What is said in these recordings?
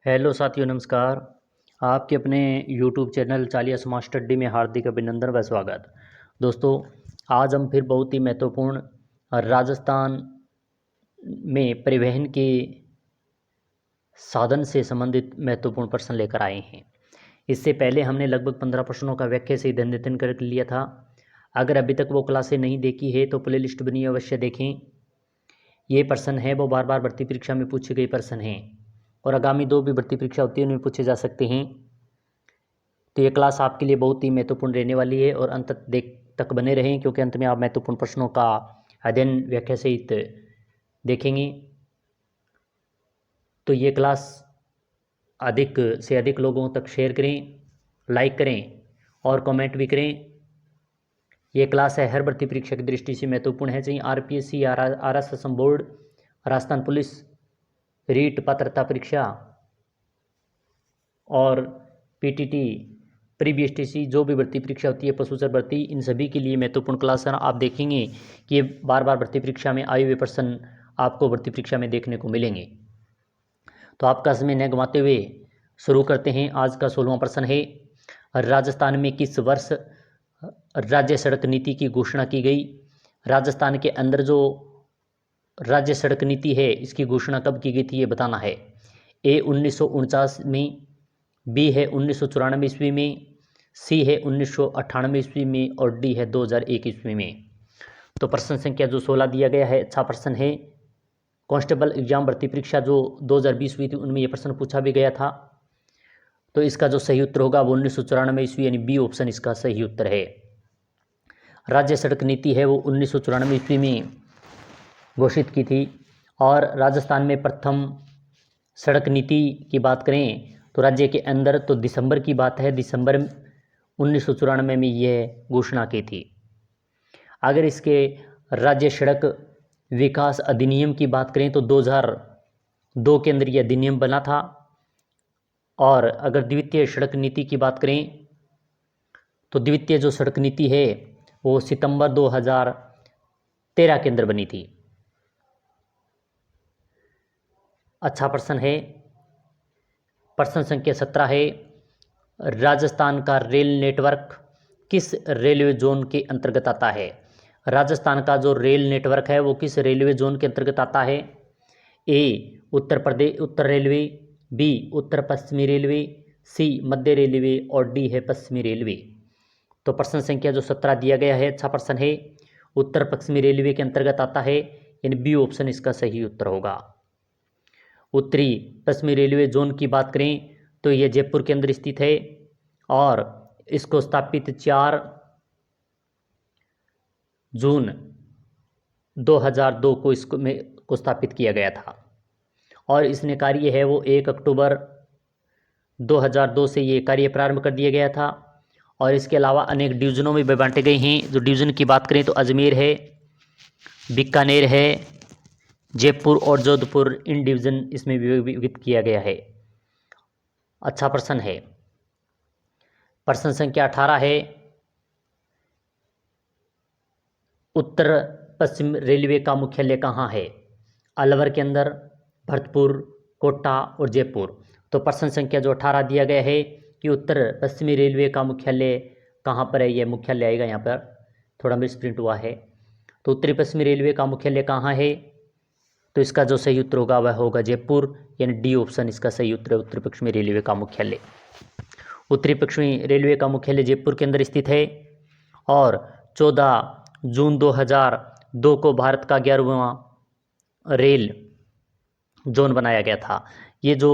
Hello साथियों, नमस्कार। आपके अपने यूट्यूब चैनल चालिया स्मार्ट स्टडी में हार्दिक अभिनंदन व स्वागत। दोस्तों, आज हम फिर बहुत ही महत्वपूर्ण राजस्थान में परिवहन के साधन से संबंधित महत्वपूर्ण प्रश्न लेकर आए हैं। इससे पहले हमने लगभग 15 प्रश्नों का व्याख्या से अध्ययन कर लिया था। अगर अभी तक वो क्लासें नहीं देखी है तो प्ले लिस्ट बनी अवश्य देखें। ये प्रश्न है वो बार बार भर्ती परीक्षा में पूछे गए प्रश्न हैं और आगामी 2 भी भर्ती परीक्षा होती है उनमें पूछे जा सकते हैं। तो ये क्लास आपके लिए बहुत ही महत्वपूर्ण रहने वाली है और अंत तक बने रहें, क्योंकि अंत में आप महत्वपूर्ण प्रश्नों का अध्ययन व्याख्या सहित देखेंगे। तो ये क्लास अधिक से अधिक लोगों तक शेयर करें, लाइक करें और कमेंट भी करें। ये क्लास है हर भर्ती परीक्षा की दृष्टि से महत्वपूर्ण है, चाहे RPSC, RS Assam board, Rajasthan police, REET पात्रता परीक्षा और पीटीटी, प्री बीएसटीसी, जो भी भर्ती परीक्षा होती है, पशुचर भर्ती, इन सभी के लिए महत्वपूर्ण क्लास है। आप देखेंगे कि ये बार बार भर्ती परीक्षा में आए हुए प्रश्न आपको भर्ती परीक्षा में देखने को मिलेंगे। तो आपका समय न गंवाते हुए शुरू करते हैं। आज का 16वां प्रश्न है, राजस्थान में किस वर्ष राज्य सड़क नीति की घोषणा की गई? राजस्थान के अंदर जो राज्य सड़क नीति है इसकी घोषणा कब की गई थी ये बताना है। ए 1949 में, बी है 1994 ईस्वी में, सी है 1998 ईस्वी में और डी है 2001 ईस्वी में। तो प्रश्न संख्या जो 16 दिया गया है, अच्छा प्रश्न है। कांस्टेबल एग्जाम भर्ती परीक्षा जो 2020 हुई थी उनमें यह प्रश्न पूछा भी गया था। तो इसका जो सही उत्तर होगा वो 1994 ईस्वी, यानी बी ऑप्शन इसका सही उत्तर है। राज्य सड़क नीति है वो 1994 ईस्वी में घोषित की थी। और राजस्थान में प्रथम सड़क नीति की बात करें तो राज्य के अंदर तो दिसंबर की बात है, दिसंबर 1994 में यह घोषणा की थी। अगर इसके राज्य सड़क विकास अधिनियम की बात करें तो 2002 के अंदर यह अधिनियम बना था। और अगर द्वितीय सड़क नीति की बात करें तो द्वितीय जो सड़क नीति है वो सितंबर 2013 के अंदर बनी थी। अच्छा प्रश्न है। प्रश्न संख्या 17 है, राजस्थान का रेल नेटवर्क किस रेलवे जोन के अंतर्गत आता है? राजस्थान का जो रेल नेटवर्क है वो किस रेलवे जोन के अंतर्गत आता है? ए उत्तर रेलवे, बी उत्तर पश्चिमी रेलवे, सी मध्य रेलवे और डी है पश्चिमी रेलवे। तो प्रश्न संख्या जो 17 दिया गया है, अच्छा प्रश्न है, उत्तर पश्चिमी रेलवे के अंतर्गत आता है, यानी बी ऑप्शन इसका सही उत्तर होगा। उत्तरी पश्चिमी रेलवे जोन की बात करें तो यह जयपुर के अंदर स्थित है और इसको स्थापित 4 जून 2002 को स्थापित किया गया था। और इसने कार्य है वो 1 अक्टूबर 2002 से ये कार्य प्रारंभ कर दिया गया था। और इसके अलावा अनेक डिवीज़नों में भी बांटे गए हैं। जो डिवीज़न की बात करें तो अजमेर है, बीकानेर है, जयपुर और जोधपुर, इन डिवीज़न इसमें विभाजित किया गया है। अच्छा प्रश्न है। प्रश्न संख्या 18 है, उत्तर पश्चिम रेलवे का मुख्यालय कहाँ है? अलवर के अंदर, भरतपुर, कोटा और जयपुर। तो प्रश्न संख्या जो 18 दिया गया है कि उत्तर पश्चिमी रेलवे का मुख्यालय कहाँ पर है, यह मुख्यालय आएगा, यहाँ पर थोड़ा मिसप्रिंट हुआ है। तो उत्तरी पश्चिमी रेलवे का मुख्यालय कहाँ है? तो इसका जो सही उत्तर होगा वह होगा जयपुर, यानी डी ऑप्शन इसका सही उत्तर है, उत्तरी पश्चिमी रेलवे का मुख्यालय। उत्तरी पश्चिमी रेलवे का मुख्यालय जयपुर के अंदर स्थित है और 14 जून 2002 को भारत का 11वां रेल जोन बनाया गया था। ये जो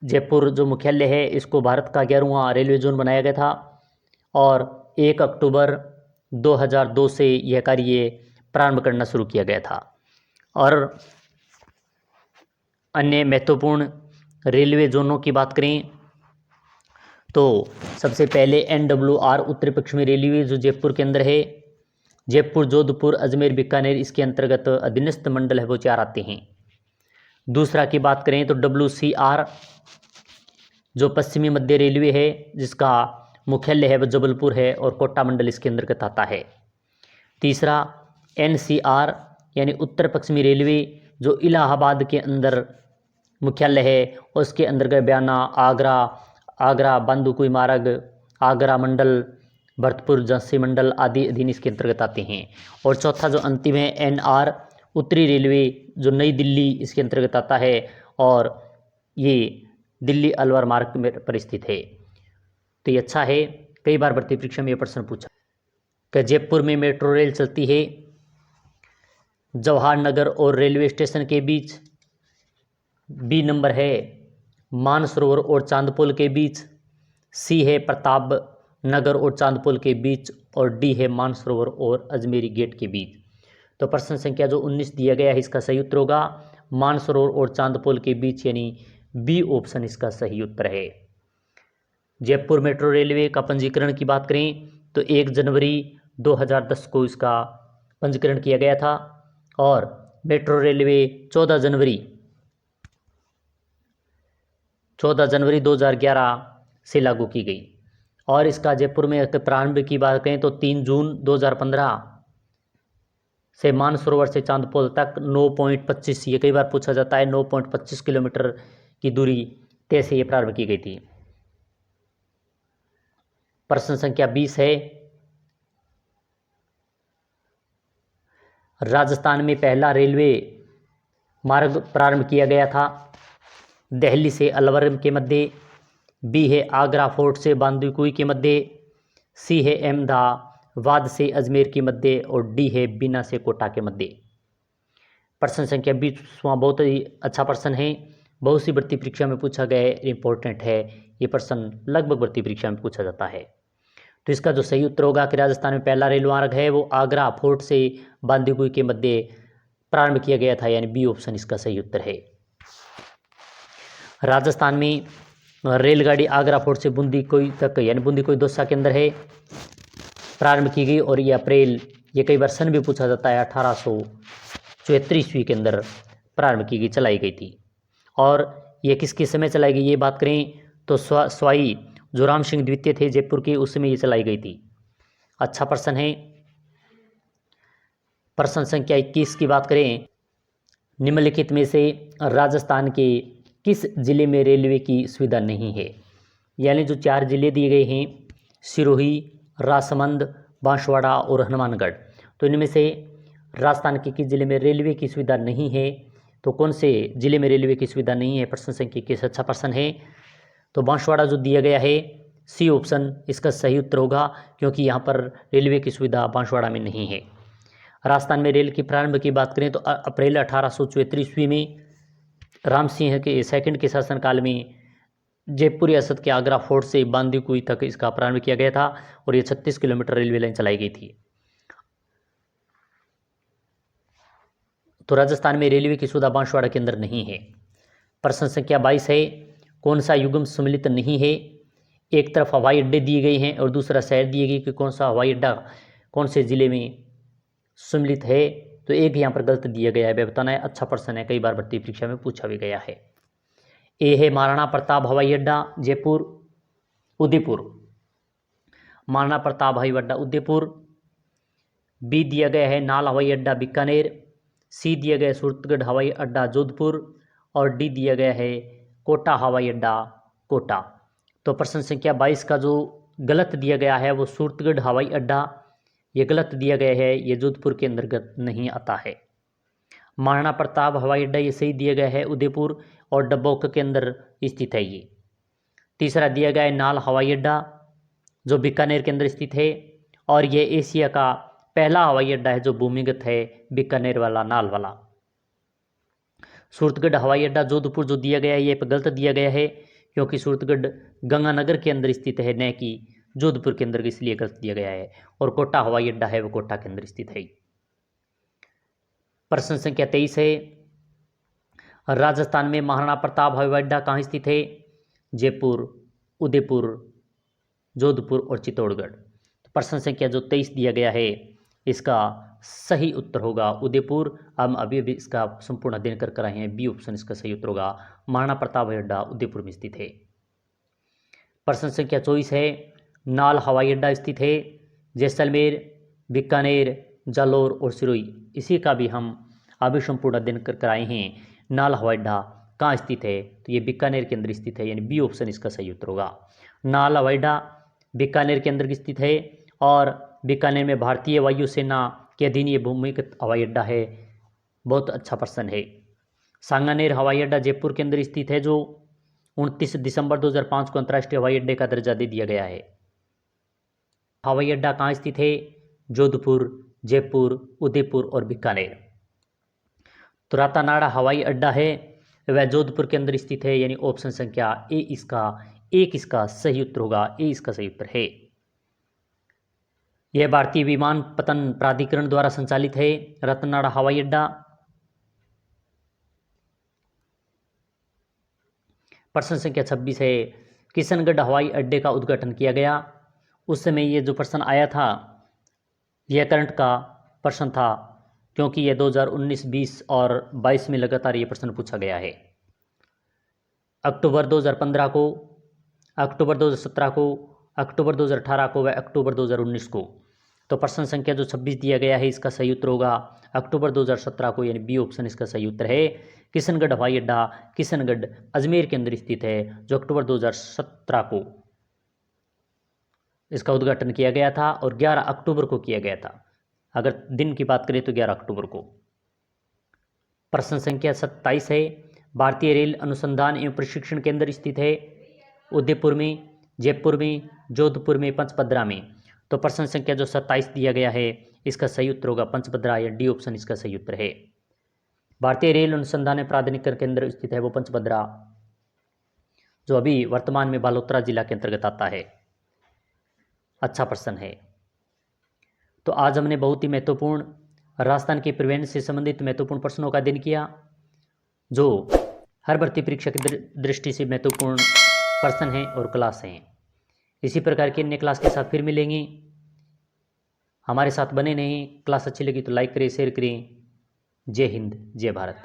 जयपुर जो मुख्यालय है इसको भारत का 11वां रेलवे जोन बनाया गया था और 1 अक्टूबर 2002 से यह कार्य प्रारंभ करना शुरू किया गया था। और अन्य महत्वपूर्ण रेलवे जोनों की बात करें तो सबसे पहले NWR उत्तरी पश्चिमी रेलवे जो जयपुर के अंदर है, जयपुर, जोधपुर, अजमेर, बीकानेर, इसके अंतर्गत अधीनस्थ मंडल है वो 4 आते हैं। दूसरा की बात करें तो WCR जो पश्चिमी मध्य रेलवे है जिसका मुख्यालय है वो जबलपुर है और कोटा मंडल इसके अंतर्गत आता है। तीसरा NCR यानी उत्तर पश्चिमी रेलवे जो इलाहाबाद के अंदर मुख्यालय है, उसके अंतर्गत बयाना, आगरा बांदीकुई मार्ग, आगरा मंडल, भरतपुर झांसी मंडल आदि अधीन इसके अंतर्गत आते हैं। और चौथा जो अंतिम है NR उत्तरी रेलवे जो नई दिल्ली इसके अंतर्गत आता है और ये दिल्ली अलवर मार्ग पर स्थित है। तो ये अच्छा है, कई बार भर्ती परीक्षा में ये प्रश्न पूछा कि जयपुर में मेट्रो रेल चलती है जवाहर नगर और रेलवे स्टेशन के बीच, बी नंबर है मानसरोवर और चांदपोल के बीच, सी है प्रताप नगर और चांदपोल के बीच, और डी है मानसरोवर और अजमेरी गेट के बीच। तो प्रश्न संख्या जो 19 दिया गया है इसका सही उत्तर होगा मानसरोवर और चांदपोल के बीच, यानी बी ऑप्शन इसका सही उत्तर है। जयपुर मेट्रो रेलवे का पंजीकरण की बात करें तो 1 जनवरी 2010 को इसका पंजीकरण किया गया था और मेट्रो रेलवे 14 जनवरी 2011 से लागू की गई। और इसका जयपुर में प्रारंभ की बात करें तो 3 जून 2015 से मानसरोवर से चांदपोल तक 9.25, ये कई बार पूछा जाता है, 9.25 किलोमीटर की दूरी तय से ये प्रारंभ की गई थी। प्रश्न संख्या 20 है राजस्थान में पहला रेलवे मार्ग प्रारंभ किया गया था दिल्ली से अलवर के मध्य, बी है आगरा फोर्ट से बांदीकुई के मध्य, सी है अहमदाबाद से अजमेर के मध्य, और डी है बीना से कोटा के मध्य। प्रश्न संख्या 20वां बहुत ही अच्छा प्रश्न है, बहुत सी भर्ती परीक्षा में पूछा गया है, इंपॉर्टेंट है ये प्रश्न, लगभग भर्ती परीक्षा में पूछा जाता है। तो इसका जो सही उत्तर होगा कि राजस्थान में पहला रेल मार्ग है वो आगरा फोर्ट से बांदीकुई के मध्य प्रारंभ किया गया था, यानी बी ऑप्शन इसका सही उत्तर है। राजस्थान में रेलगाड़ी आगरा फोर्ट से बूंदीकुई तक, यानी बूंदीकुई दौसा के अंदर है, प्रारंभ की गई और ये अप्रैल, ये कई बार सन भी पूछा जाता है, 1874 ईस्वी के अंदर प्रारंभ की गई, चलाई गई थी। और ये किसके समय चलाई गई ये बात करें तो स्वाई जो राम सिंह द्वितीय थे जयपुर के, उस समय ये चलाई गई थी। अच्छा प्रश्न है। प्रश्न संख्या 21 की बात करें, निम्नलिखित में से राजस्थान के किस जिले में रेलवे की सुविधा नहीं है? यानी जो 4 जिले दिए गए हैं, सिरोही, राजसमंद, बांसवाड़ा और हनुमानगढ़, तो इनमें से राजस्थान के किस जिले में रेलवे की सुविधा नहीं है? तो कौन से जिले में रेलवे की सुविधा नहीं है? प्रश्न संख्या 21 अच्छा प्रश्न है। तो बांसवाड़ा जो दिया गया है, सी ऑप्शन इसका सही उत्तर होगा, क्योंकि यहाँ पर रेलवे की सुविधा बांसवाड़ा में नहीं है। राजस्थान में रेल की प्रारंभ की बात करें तो अप्रैल 1874 ईस्वी में राम सिंह के सेकंड के शासनकाल में जयपुर रियासत के आगरा फोर्ट से बांदीकुई तक इसका प्रारंभ किया गया था और ये 36 किलोमीटर रेलवे लाइन चलाई गई थी। तो राजस्थान में रेलवे की सुविधा बांसवाड़ा के अंदर नहीं है। प्रश्न संख्या 22 है, कौन सा युग्म सम्मिलित नहीं है? एक तरफ हवाई अड्डे दिए गए हैं और दूसरा शहर दिए गए कि कौन सा हवाई अड्डा कौन से जिले में सम्मिलित है। तो एक यहाँ पर गलत दिया गया है, वह बताना है। अच्छा प्रश्न है, कई बार भर्ती परीक्षा में पूछा भी गया है। ए है महाराणा प्रताप हवाई अड्डा जयपुर उदयपुर, महाराणा प्रताप हवाई अड्डा उदयपुर। बी दिया गया है नाल हवाई अड्डा बीकानेर, सी दिया गया है सूरतगढ़ हवाई अड्डा जोधपुर, और डी दिया गया है कोटा हवाई अड्डा कोटा। तो प्रश्न संख्या 22 का जो गलत दिया गया है वो सूरतगढ़ हवाई अड्डा, ये गलत दिया गया है, ये जोधपुर के अंतर्गत नहीं आता है। महाराणा प्रताप हवाई अड्डा ये सही दिया गया है उदयपुर और डब्बोक के अंदर स्थित है ये। तीसरा दिया गया है नाल हवाई अड्डा जो बीकानेर के अंदर स्थित है, और ये एशिया का पहला हवाई अड्डा है जो भूमिगत है, बीकानेर वाला नाल वाला। सूरतगढ़ हवाई अड्डा जोधपुर जो दिया गया है ये गलत दिया गया है, क्योंकि सूरतगढ़ गंगानगर के अंदर स्थित है, न कि जोधपुर के अंदर, इसलिए गलत दिया गया है। और कोटा हवाई अड्डा है वो कोटा के अंदर स्थित है। प्रश्न संख्या 23 है, राजस्थान में महाराणा प्रताप हवाई अड्डा कहाँ स्थित है? जयपुर, उदयपुर, जोधपुर और चित्तौड़गढ़। प्रश्न संख्या जो 23 दिया गया है इसका सही उत्तर होगा उदयपुर। हम अभी इसका संपूर्ण अध्ययन कर आए हैं, बी ऑप्शन इसका सही उत्तर होगा, महाराणा प्रताप हवाई अड्डा उदयपुर में स्थित है। प्रश्न संख्या 24 है, नाल हवाई अड्डा स्थित है जैसलमेर, बीकानेर, जालौर और सिरोही। इसी का भी हम अभी संपूर्ण अध्ययन कर आए हैं। नाल हवाई अड्डा कहाँ स्थित है, तो ये बीकानेर के अंदर स्थित है, यानी बी ऑप्शन इसका सही उत्तर होगा। नाल हवाई अड्डा बीकानेर के अंदर स्थित है और बीकानेर में भारतीय वायुसेना के अधीन ये भूमिगत हवाई अड्डा है। बहुत अच्छा प्रश्न है। सांगानेर हवाई अड्डा जयपुर के अंदर स्थित है, जो 29 दिसंबर 2005 को अंतर्राष्ट्रीय हवाई अड्डे का दर्जा दे दिया गया है। हवाई अड्डा कहाँ स्थित है, जोधपुर, जयपुर, उदयपुर और बीकानेर। तो रातानाड़ा हवाई अड्डा है वह जोधपुर के अंदर स्थित है, यानी ऑप्शन संख्या ए इसका सही उत्तर होगा। ए इसका सही उत्तर है। यह भारतीय विमानपत्तन प्राधिकरण द्वारा संचालित है रतनाड़ा हवाई अड्डा। प्रश्न संख्या 26 है, किशनगढ़ हवाई अड्डे का उद्घाटन किया गया। उस समय ये जो प्रश्न आया था यह करंट का प्रश्न था, क्योंकि यह 2019, 20 और 22 में लगातार ये प्रश्न पूछा गया है। अक्टूबर 2015 को, अक्टूबर 2017 को, अक्टूबर 2018 को व अक्टूबर 2019 को। तो प्रश्न संख्या जो 26 दिया गया है इसका सही उत्तर होगा अक्टूबर 2017 को, यानी बी ऑप्शन इसका सही उत्तर है। किशनगढ़ हवाई अड्डा किशनगढ़ अजमेर के अंदर स्थित है, जो अक्टूबर 2017 को इसका उद्घाटन किया गया था और 11 अक्टूबर को किया गया था। अगर दिन की बात करें तो 11 अक्टूबर को। प्रश्न संख्या 27 है, भारतीय रेल अनुसंधान एवं प्रशिक्षण केंद्र स्थित है उदयपुर में, जयपुर में, जोधपुर में, पंचपदरा में। तो प्रश्न संख्या जो 27 दिया गया है इसका सही उत्तर होगा पंचपदरा, या डी ऑप्शन इसका सही उत्तर है। भारतीय रेल अनुसंधान एवं प्राधिकरण केंद्र स्थित है वो पंचपदरा, जो अभी वर्तमान में बालोतरा जिला के अंतर्गत आता है। अच्छा प्रश्न है। तो आज हमने बहुत ही महत्वपूर्ण राजस्थान के परिवहन से संबंधित महत्वपूर्ण प्रश्नों का अध्ययन किया, जो हर भर्ती परीक्षा की दृष्टि से महत्वपूर्ण प्रश्न हैं और क्लास हैं। इसी प्रकार के अन्य क्लास के साथ फिर मिलेंगे। हमारे साथ बने रहें। क्लास अच्छी लगी तो लाइक करें, शेयर करें। जय हिंद, जय भारत।